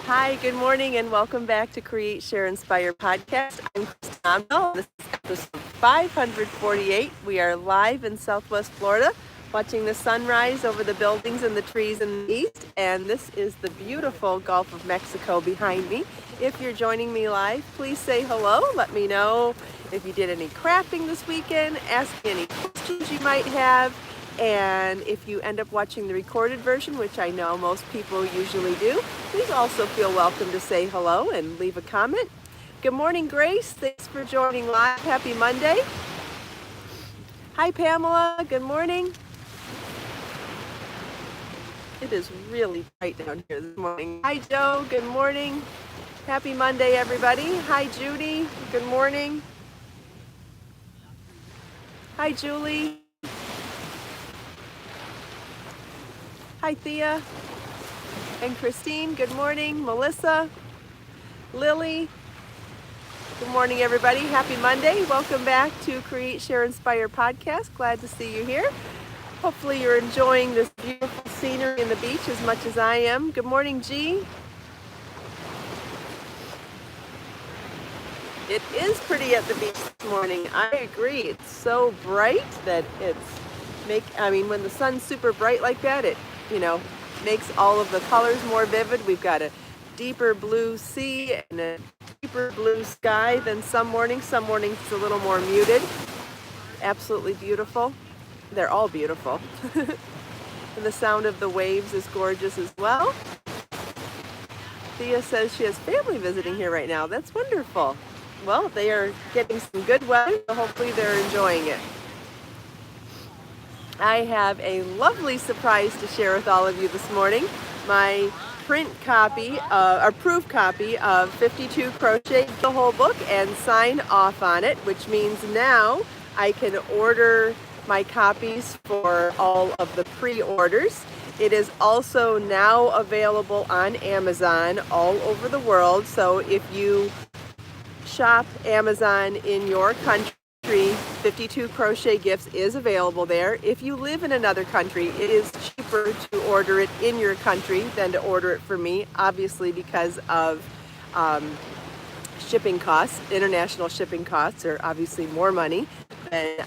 Hi, good morning, and welcome back to Create, Share, Inspire podcast. I'm Kristin Omdahl. This is episode 548. We are live in Southwest Florida, watching the sunrise over the buildings and the trees in the east. And this is the beautiful Gulf of Mexico behind me. If you're joining me live, please say hello. Let me know if you did any crafting this weekend. Ask me any questions you might have. And if you end up watching the recorded version, which I know most people usually do, please also feel welcome to say hello and leave a comment. Good morning, Grace. Thanks for joining live. Happy Monday. Hi, Pamela. Good morning. It is really bright down here this morning. Hi, Joe. Good morning. Happy Monday, everybody. Hi, Judy. Good morning. Hi, Julie. Hi, Thea and Christine. Good morning. Melissa, Lily. Good morning, everybody. Happy Monday. Welcome back to Create, Share, Inspire podcast. Glad to see you here. Hopefully you're enjoying this beautiful scenery in the beach as much as I am. Good morning, G. It is pretty at the beach this morning. I agree. It's so bright that when the sun's super bright like that, it makes all of the colors more vivid. We've got a deeper blue sea and a deeper blue sky than some mornings. Some mornings it's a little more muted. Absolutely beautiful. They're all beautiful. And the sound of the waves is gorgeous as well. Thea says she has family visiting here right now. That's wonderful. Well, they are getting some good weather, so hopefully they're enjoying it. I have a lovely surprise to share with all of you this morning. My print copy, proof copy of 52 Crochet, the whole book, and sign off on it, which means now I can order my copies for all of the pre-orders. It is also now available on Amazon all over the world. So if you shop Amazon in your country, 52 Crochet Gifts is available there. If you live in another country, it is cheaper to order it in your country than to order it for me, obviously because of shipping costs. International shipping costs are obviously more money than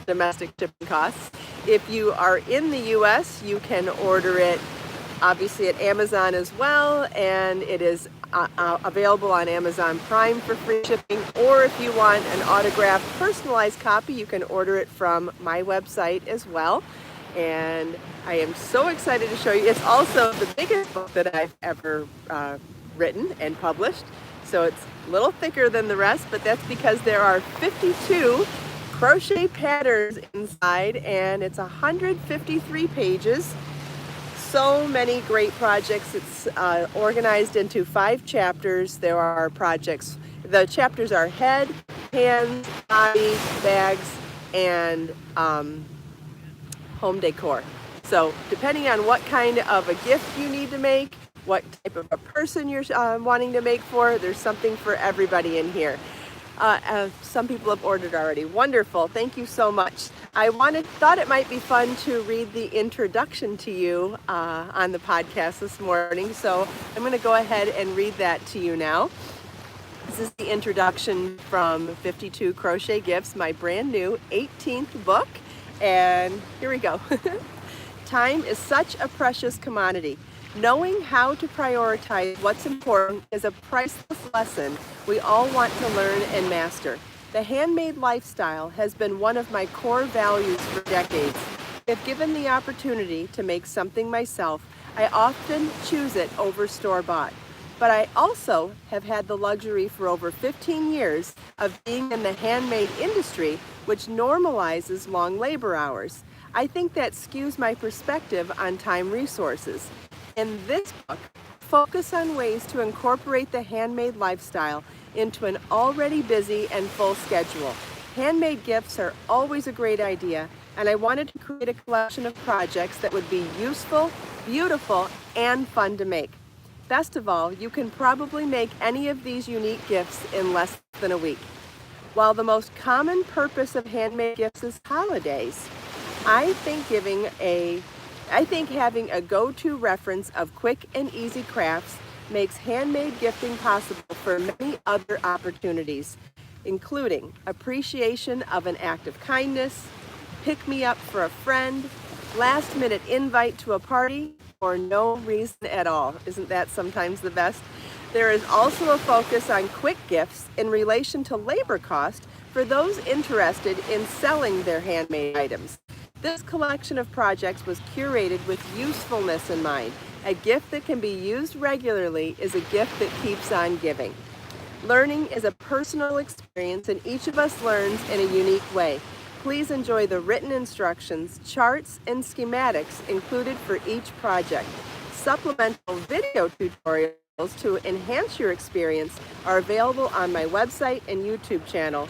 domestic shipping costs. If you are in the US, you can order it obviously at Amazon as well, and it is available on Amazon Prime for free shipping. Or if you want an autographed personalized copy, you can order it from my website as well. And I am so excited to show you. It's also the biggest book that I've ever written and published. So it's a little thicker than the rest, but that's because there are 52 crochet patterns inside, and it's 153 pages. So many great projects. It's organized into 5 chapters. There are projects. The chapters are head, hands, body, bags, and home decor. So depending on what kind of a gift you need to make, what type of a person you're wanting to make for, there's something for everybody in here. Some people have ordered already. Wonderful. Thank you so much. I thought it might be fun to read the introduction to you on the podcast this morning. So I'm going to go ahead and read that to you now. This is the introduction from 52 Crochet Gifts, my brand new 18th book. And here we go. Time is such a precious commodity. Knowing how to prioritize what's important is a priceless lesson we all want to learn and master. The handmade lifestyle has been one of my core values for decades. If given the opportunity to make something myself, I often choose it over store-bought. But I also have had the luxury for over 15 years of being in the handmade industry, which normalizes long labor hours. I think that skews my perspective on time resources. In this book, focus on ways to incorporate the handmade lifestyle into an already busy and full schedule. Handmade gifts are always a great idea, and I wanted to create a collection of projects that would be useful, beautiful, and fun to make. Best of all, you can probably make any of these unique gifts in less than a week. While the most common purpose of handmade gifts is holidays, I think having a go-to reference of quick and easy crafts makes handmade gifting possible for many other opportunities, including appreciation of an act of kindness, pick-me-up for a friend, last-minute invite to a party, or no reason at all. Isn't that sometimes the best? There is also a focus on quick gifts in relation to labor cost for those interested in selling their handmade items. This collection of projects was curated with usefulness in mind. A gift that can be used regularly is a gift that keeps on giving. Learning is a personal experience, and each of us learns in a unique way. Please enjoy the written instructions, charts, and schematics included for each project. Supplemental video tutorials to enhance your experience are available on my website and YouTube channel.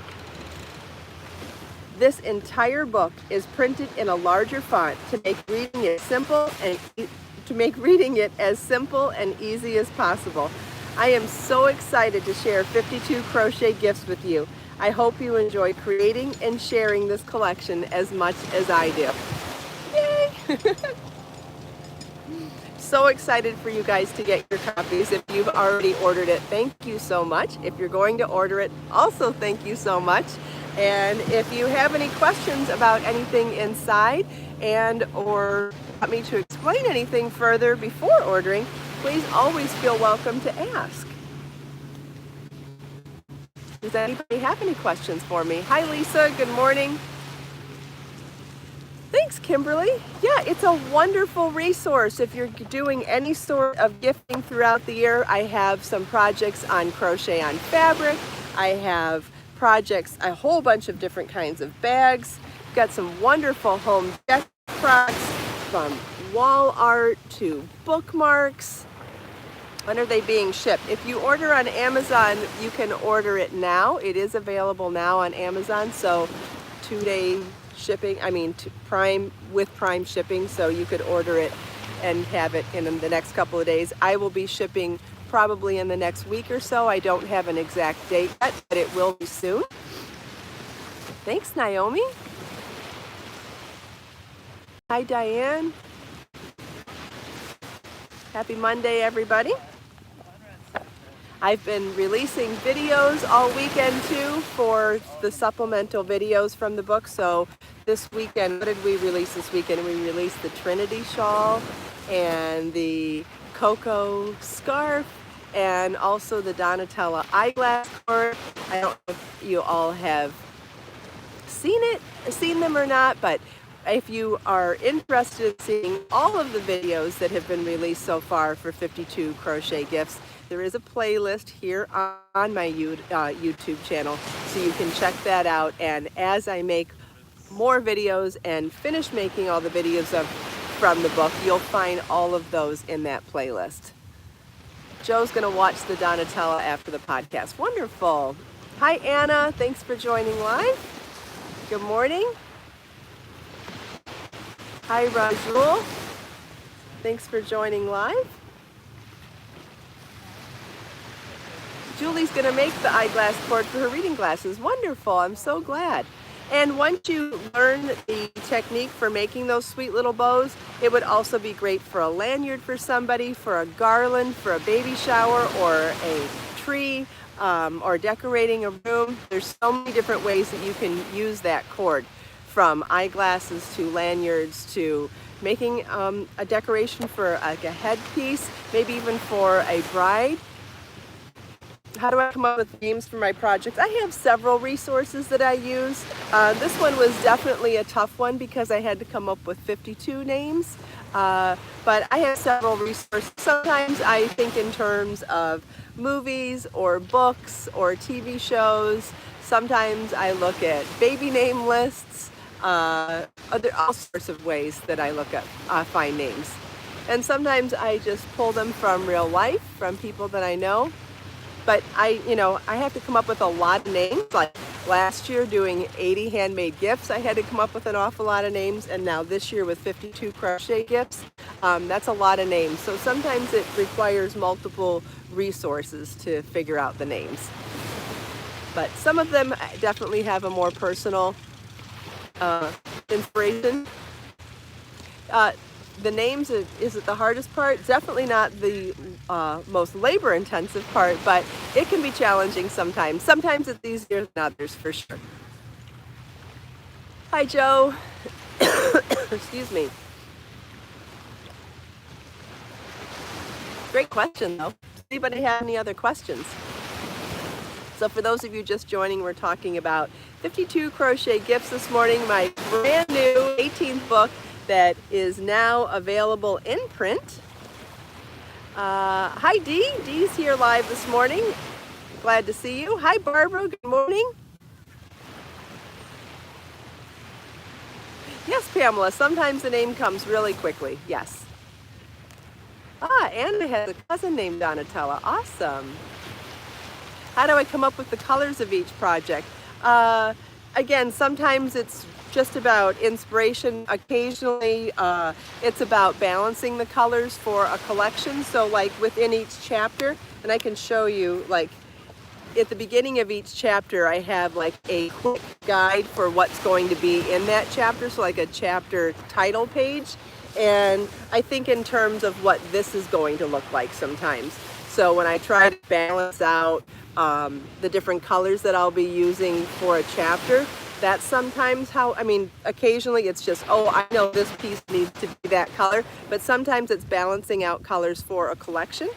This entire book is printed in a larger font to make reading it as simple and easy as possible. I am so excited to share 52 crochet gifts with you. I hope you enjoy creating and sharing this collection as much as I do. Yay! So excited for you guys to get your copies. If you've already ordered it, thank you so much. If you're going to order it, also thank you so much. And if you have any questions about anything inside and or want me to explain anything further before ordering, please always feel welcome to ask. Does anybody have any questions for me? Hi, Lisa. Good morning. Thanks, Kimberly. Yeah, it's a wonderful resource if you're doing any sort of gifting throughout the year. I have some projects on crochet on fabric. I have projects, a whole bunch of different kinds of bags. Got some wonderful home deck products, from wall art to bookmarks. When are they being shipped? If you order on Amazon, you can order it now. It is available now on Amazon, so 2-day shipping, Prime shipping, so you could order it and have it in the next couple of days. I will be shipping probably in the next week or so. I don't have an exact date yet, but it will be soon. Thanks, Naomi. Hi, Diane. Happy Monday, everybody. I've been releasing videos all weekend too for the supplemental videos from the book. So this weekend, what did we release this weekend? We released the Trinity shawl and the Cocoa scarf and also the Donatella eyeglass cord. I don't know if you all have seen them or not, but if you are interested in seeing all of the videos that have been released so far for 52 crochet gifts, there is a playlist here on my YouTube channel, so you can check that out. And as I make more videos and finish making all the videos from the book, you'll find all of those in that playlist. Joe's going to watch the Donatella after the podcast. Wonderful. Hi, Anna. Thanks for joining live. Good morning. Hi, Rajul. Thanks for joining live. Julie's going to make the eyeglass cord for her reading glasses. Wonderful. I'm so glad. And once you learn the technique for making those sweet little bows, it would also be great for a lanyard for somebody, for a garland, for a baby shower, or a tree, or decorating a room. There's so many different ways that you can use that cord, from eyeglasses to lanyards to making a decoration for like a headpiece, maybe even for a bride. How do I come up with names for my projects? I have several resources that I use. This one was definitely a tough one because I had to come up with 52 names. But I have several resources. Sometimes I think in terms of movies or books or TV shows. Sometimes I look at baby name lists. There are all sorts of ways that I look at find names. And sometimes I just pull them from real life, from people that I know. But I have to come up with a lot of names. Like last year doing 80 handmade gifts, I had to come up with an awful lot of names. And now this year with 52 crochet gifts, that's a lot of names. So sometimes it requires multiple resources to figure out the names. But some of them definitely have a more personal inspiration. the names, is it the hardest part? Definitely not the most labor intensive part, but it can be challenging sometimes. Sometimes it's easier than others, for sure. Hi, Joe. Excuse me. Great question, though. Does anybody have any other questions? So for those of you just joining, we're talking about 52 crochet gifts this morning, my brand new 18th book that is now available in print. Hi, Dee. Dee's here live this morning. Glad to see you. Hi, Barbara. Good morning. Yes, Pamela. Sometimes the name comes really quickly. Yes. Anna has a cousin named Donatella. Awesome. How do I come up with the colors of each project? Again, sometimes it's just about inspiration. Occasionally, it's about balancing the colors for a collection. So like within each chapter, and I can show you, like at the beginning of each chapter, I have like a quick guide for what's going to be in that chapter. So like a chapter title page. And I think in terms of what this is going to look like sometimes. So when I try to balance out the different colors that I'll be using for a chapter, that's sometimes how, I mean, occasionally it's just, oh, I know this piece needs to be that color, but sometimes it's balancing out colors for a collection,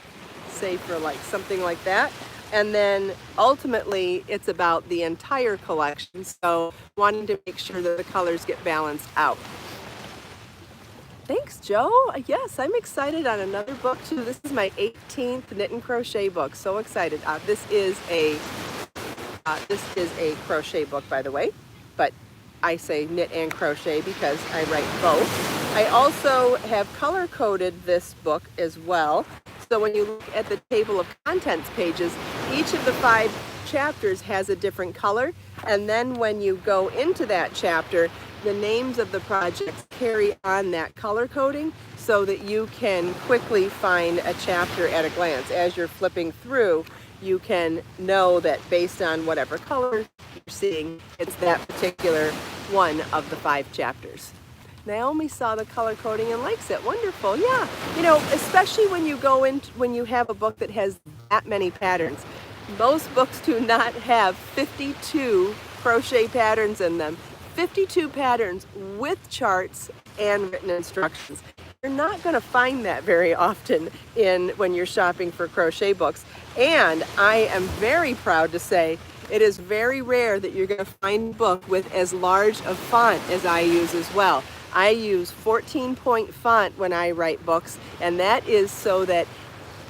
say for like something like that. And then ultimately it's about the entire collection. So wanting to make sure that the colors get balanced out. Thanks, Joe. Yes, I'm excited on another book too. This is my 18th knit and crochet book. So excited. This is a crochet book, by the way, but I say knit and crochet because I write both. I also have color coded this book as well. So when you look at the table of contents pages, each of the 5 chapters has a different color. And then when you go into that chapter, the names of the projects carry on that color coding so that you can quickly find a chapter at a glance. As you're flipping through, you can know that based on whatever color you're seeing, it's that particular one of the 5 chapters. Naomi saw the color coding and likes it. Wonderful. Yeah. You know, especially when you go in, when you have a book that has that many patterns. Most books do not have 52 crochet patterns in them. 52 patterns with charts and written instructions. You're not going to find that very often when you're shopping for crochet books. And I am very proud to say it is very rare that you're going to find a book with as large a font as I use as well. I use 14-point font when I write books, and that is so that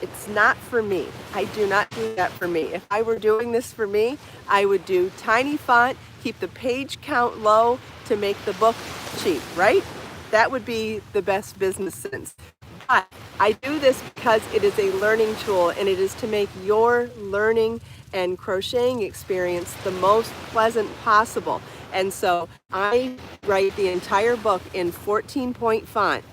it's not for me. I do not do that for me. If I were doing this for me, I would do tiny font, keep the page count low to make the book cheap, right? That would be the best business sense. But I do this because it is a learning tool, and it is to make your learning and crocheting experience the most pleasant possible. And so I write the entire book in 14-point font.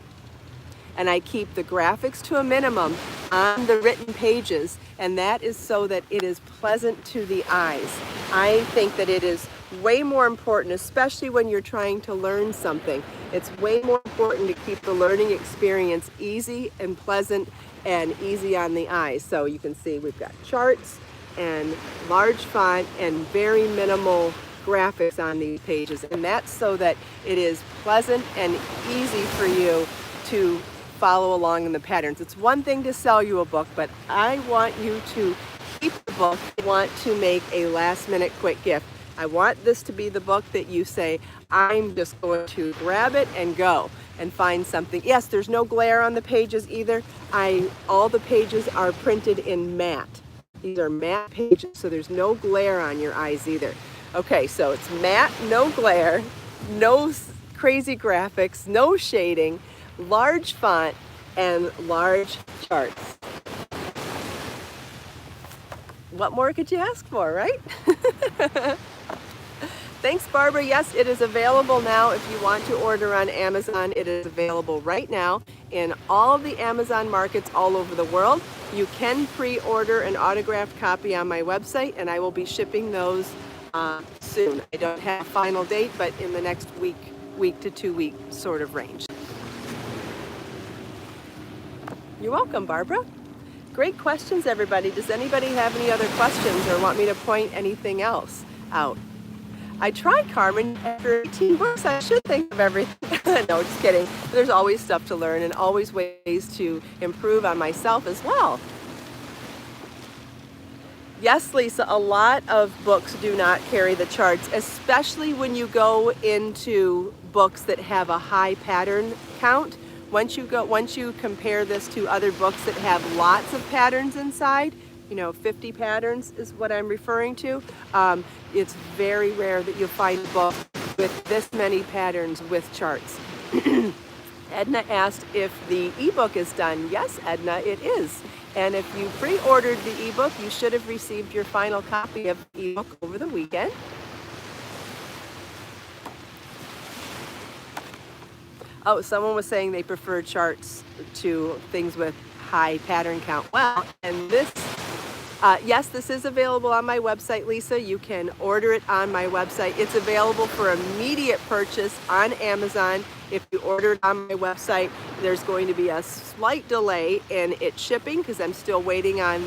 And I keep the graphics to a minimum on the written pages, and that is so that it is pleasant to the eyes. I think that it is way more important, especially when you're trying to learn something. It's way more important to keep the learning experience easy and pleasant and easy on the eyes. So you can see we've got charts and large font and very minimal graphics on these pages, and that's so that it is pleasant and easy for you to follow along in the patterns. It's one thing to sell you a book, but I want you to keep the book. I want to make a last-minute quick gift. I want this to be the book that you say, I'm just going to grab it and go and find something. Yes, there's no glare on the pages either. All the pages are printed in matte. These are matte pages, so there's no glare on your eyes either. Okay, so it's matte, no glare, no crazy graphics, no shading, large font, and large charts. What more could you ask for, right? Thanks, Barbara. Yes, it is available now. If you want to order on Amazon, it is available right now in all of the Amazon markets all over the world. You can pre-order an autographed copy on my website, and I will be shipping those soon. I don't have a final date, but in the next week to 2 week sort of range. You're welcome, Barbara. Great questions, everybody. Does anybody have any other questions or want me to point anything else out? I tried, Carmen. After 18 books, I should think of everything. No, just kidding. There's always stuff to learn and always ways to improve on myself as well. Yes, Lisa, a lot of books do not carry the charts, especially when you go into books that have a high pattern count. Once you compare this to other books that have lots of patterns inside, 50 patterns is what I'm referring to. It's very rare that you'll find a book with this many patterns with charts. Edna asked if the ebook is done. Yes, Edna, it is. And if you pre-ordered the ebook, you should have received your final copy of the ebook over the weekend. Oh, someone was saying they prefer charts to things with high pattern count. Well, and this, yes, this is available on my website, Lisa. You can order it on my website. It's available for immediate purchase on Amazon. If you order it on my website, there's going to be a slight delay in it shipping because I'm still waiting on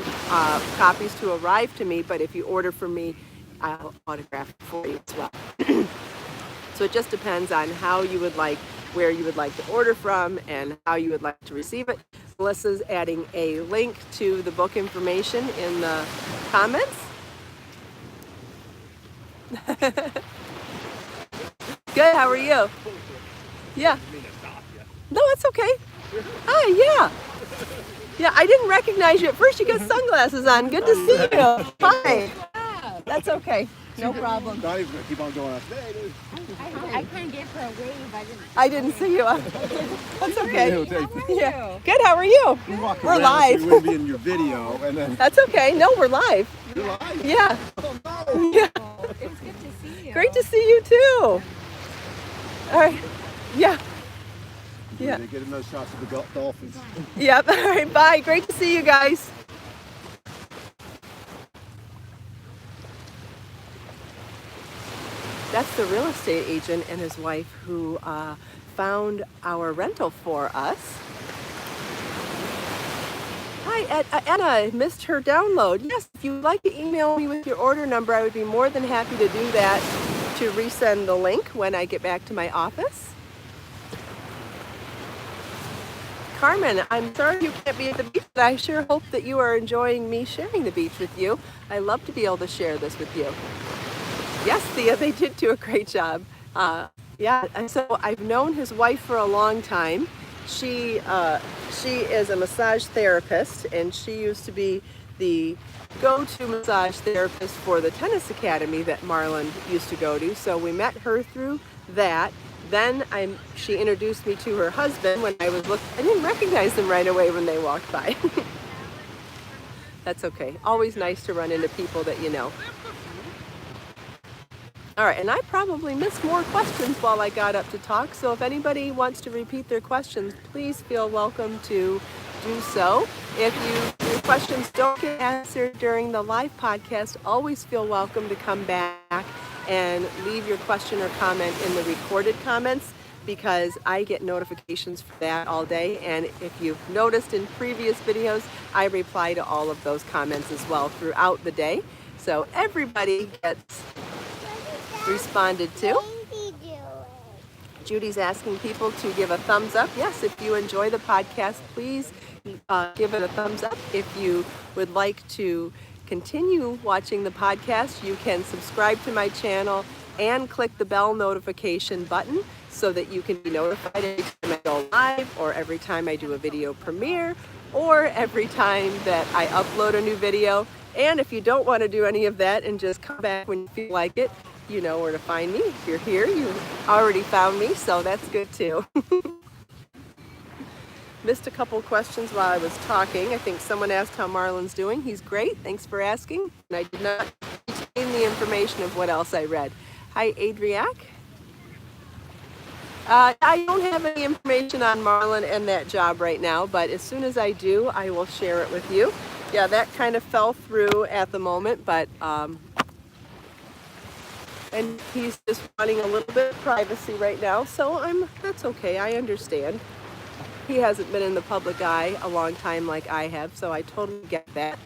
copies to arrive to me. But if you order from me, I'll autograph it for you as well. So it just depends on how you would like, where you would like to order from, and how you would like to receive it. Melissa's adding a link to the book information in the comments. Good, how are you? Yeah. No, it's okay. Hi, yeah. Yeah, I didn't recognize you at first. You got sunglasses on. Good to see you. Hi. That's okay. No problem. Not even gonna keep on going. I kind of gave her a wave. I didn't see you. That's okay. How are you? Yeah. Good. How are you? We're live. So you wouldn't be in your video, and then That's okay. No, we're live. you're live. Yeah. Oh no! Yeah. It's good to see you. Great to see you too. All right. Yeah. Yeah. They get those shots of the dolphins. Yep. All right. Bye. Great to see you guys. That's the real estate agent and his wife who found our rental for us. Hi, Anna. I missed her download. Yes, if you'd like to email me with your order number, I would be more than happy to do that, to resend the link when I get back to my office. Carmen, I'm sorry you can't be at the beach, but I sure hope that you are enjoying me sharing the beach with you. I love to be able to share this with you. Yes, Thea, they did do a great job. Yeah, and so I've known his wife for a long time. She is a massage therapist, and she used to be the go-to massage therapist for the tennis academy that Marlon used to go to. So we met her through that. Then she introduced me to her husband when I was looking. I didn't recognize them right away when they walked by. That's okay. Always nice to run into people that you know. All right, and I probably missed more questions while I got up to talk, so if anybody wants to repeat their questions, please feel welcome to do so. If your questions don't get answered during the live podcast, always feel welcome to come back and leave your question or comment in the recorded comments, because I get notifications for that all day, and if you've noticed in previous videos, I reply to all of those comments as well throughout the day, so everybody gets responded to. Judy's asking people to give a thumbs up. Yes, if you enjoy the podcast, please give it a thumbs up. If you would like to continue watching the podcast, you can subscribe to my channel and click the bell notification button so that you can be notified every time I go live, or every time I do a video premiere, or every time that I upload a new video. And if you don't want to do any of that and just come back when you feel like it, you know where to find me. If you're here, you already found me, so that's good too. Missed a couple questions while I was talking. I think someone asked how Marlon's doing. He's great. Thanks for asking. And I did not retain the information of what else I read. Hi, Adriac. I don't have any information on Marlon and that job right now, but as soon as I do, I will share it with you. Yeah, that kind of fell through at the moment, but and he's just wanting a little bit of privacy right now, so that's okay. I understand. he hasn't been in the public eye a long time like I have, so I totally get that.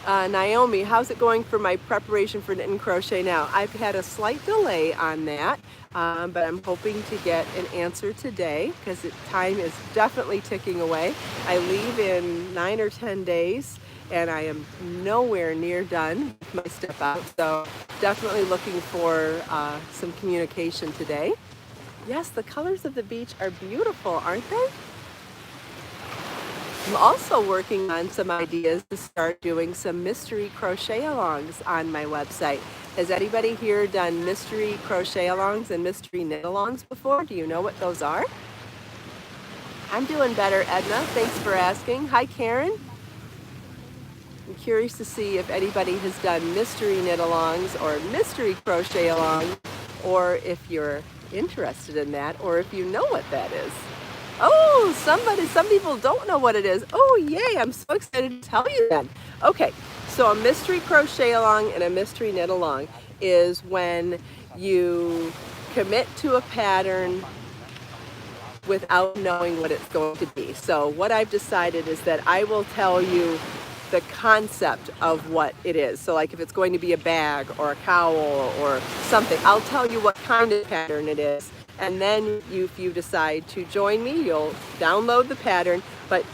Naomi, how's it going for my preparation for knit and crochet now? I've had a slight delay on that, but I'm hoping to get an answer today because time is definitely ticking away. I leave in 9 or 10 days and I am nowhere near done with my step out, so definitely looking for some communication today. Yes, the colors of the beach are beautiful, aren't they? I'm also working on some ideas to start doing some mystery crochet alongs on my website. Has anybody here done mystery crochet alongs and mystery knit alongs before? Do you know what those are? I'm doing better, Edna. Thanks for asking. Hi, Karen. I'm curious to see if anybody has done mystery knit alongs or mystery crochet alongs, or if you're interested in that, or if you know what that is. Oh, some people don't know what it is. Oh, yay, I'm so excited to tell you then. Okay, so a mystery crochet along and a mystery knit along is when you commit to a pattern without knowing what it's going to be. So what I've decided is that I will tell you the concept of what it is. So like if it's going to be a bag or a cowl or something, I'll tell you what kind of pattern it is. And then if you decide to join me, you'll download the pattern, but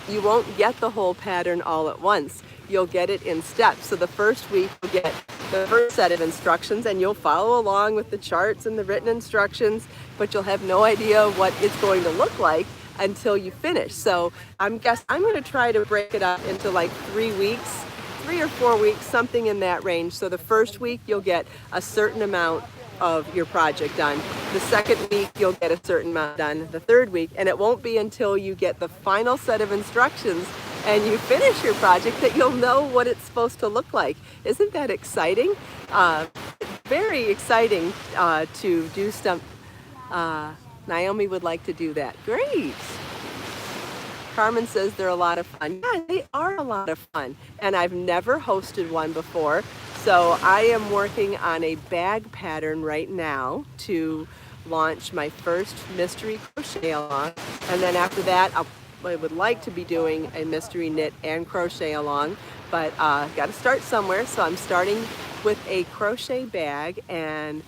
you won't get the whole pattern all at once. You'll get it in steps. So the first week you'll get the first set of instructions and you'll follow along with the charts and the written instructions, but you'll have no idea what it's going to look like until you finish. So I'm going to try to break it up into like 3 weeks, 3 or 4 weeks, something in that range. So the first week you'll get a certain amount of your project done. The second week you'll get a certain amount done. The third week, and it won't be until you get the final set of instructions and you finish your project that you'll know what it's supposed to look like. Isn't that exciting? Very exciting to do stuff. Naomi would like to do that. Great. Carmen says they're a lot of fun. Yeah, they are a lot of fun. And I've never hosted one before. So I am working on a bag pattern right now to launch my first mystery crochet along. And then after that, I would like to be doing a mystery knit and crochet along, but got to start somewhere. So I'm starting with a crochet bag, and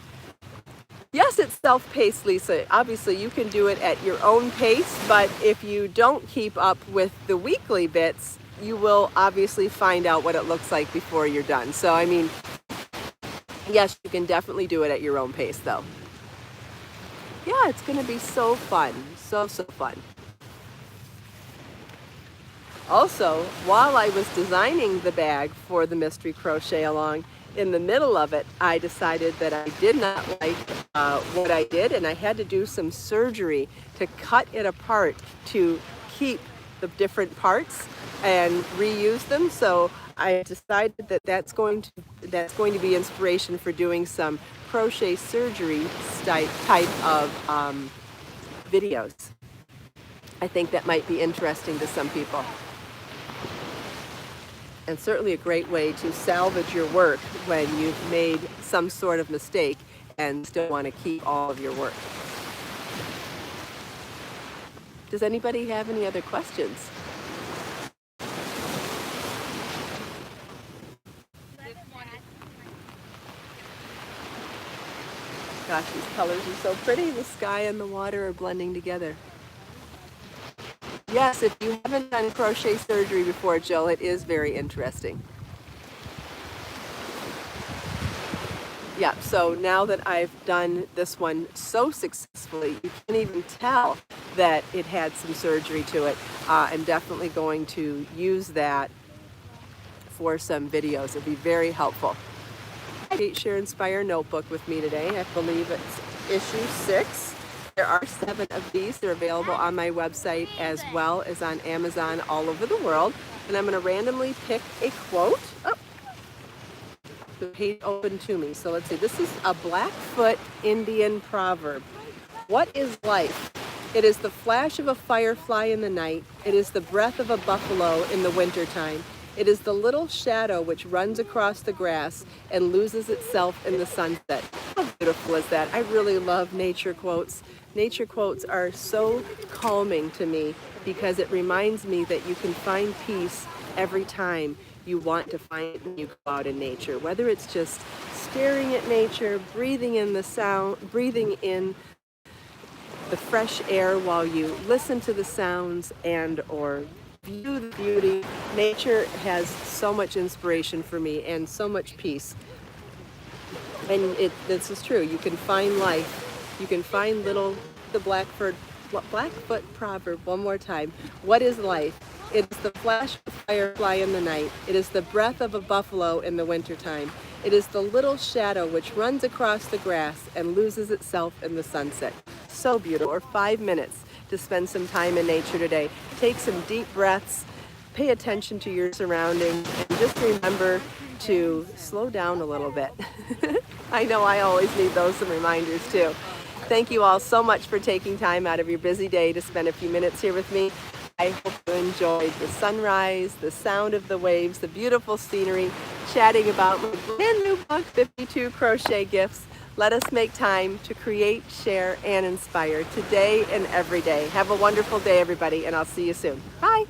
yes, it's self-paced, Lisa. Obviously, you can do it at your own pace, but if you don't keep up with the weekly bits, you will obviously find out what it looks like before you're done. So, I mean, yes, you can definitely do it at your own pace, though. Yeah, it's going to be so fun. So fun. Also, while I was designing the bag for the mystery crochet along, in the middle of it, I decided that I did not like what I did, and I had to do some surgery to cut it apart to keep the different parts and reuse them. So I decided that that's going to be inspiration for doing some crochet surgery type of videos. I think that might be interesting to some people. And certainly a great way to salvage your work when you've made some sort of mistake and still want to keep all of your work. Does anybody have any other questions? Gosh, these colors are so pretty. The sky and the water are blending together. Yes, if you haven't done crochet surgery before, Jill, it is very interesting. Yeah, so now that I've done this one so successfully, you can't even tell that it had some surgery to it. I'm definitely going to use that for some videos. It'll be very helpful. Create, Share, Inspire notebook with me today. I believe it's issue 6. There are 7 of these. They're available on my website as well as on Amazon all over the world. And I'm going to randomly pick a quote. Oh, the page open to me. So let's see. This is a Blackfoot Indian proverb. What is life? It is the flash of a firefly in the night. It is the breath of a buffalo in the wintertime. It is the little shadow which runs across the grass and loses itself in the sunset. A beautiful is that? I really love nature quotes. Nature quotes are so calming to me because it reminds me that you can find peace every time you want to find it when you go out in nature. Whether it's just staring at nature, breathing in the sound, breathing in the fresh air while you listen to the sounds and or view the beauty. Nature has so much inspiration for me and so much peace. And this is true. You can find life. You can find the Blackfoot proverb one more time. What is life? It is the flash of a firefly in the night. It is the breath of a buffalo in the wintertime. It is the little shadow which runs across the grass and loses itself in the sunset. So beautiful. Or 5 minutes to spend some time in nature today. Take some deep breaths. Pay attention to your surroundings. And just remember to slow down a little bit. I know I always need some reminders too. Thank you all so much for taking time out of your busy day to spend a few minutes here with me. I hope you enjoyed the sunrise, the sound of the waves, the beautiful scenery, chatting about my brand new book, 52 Crochet Gifts. Let us make time to create, share, and inspire today and every day. Have a wonderful day, everybody, and I'll see you soon. Bye.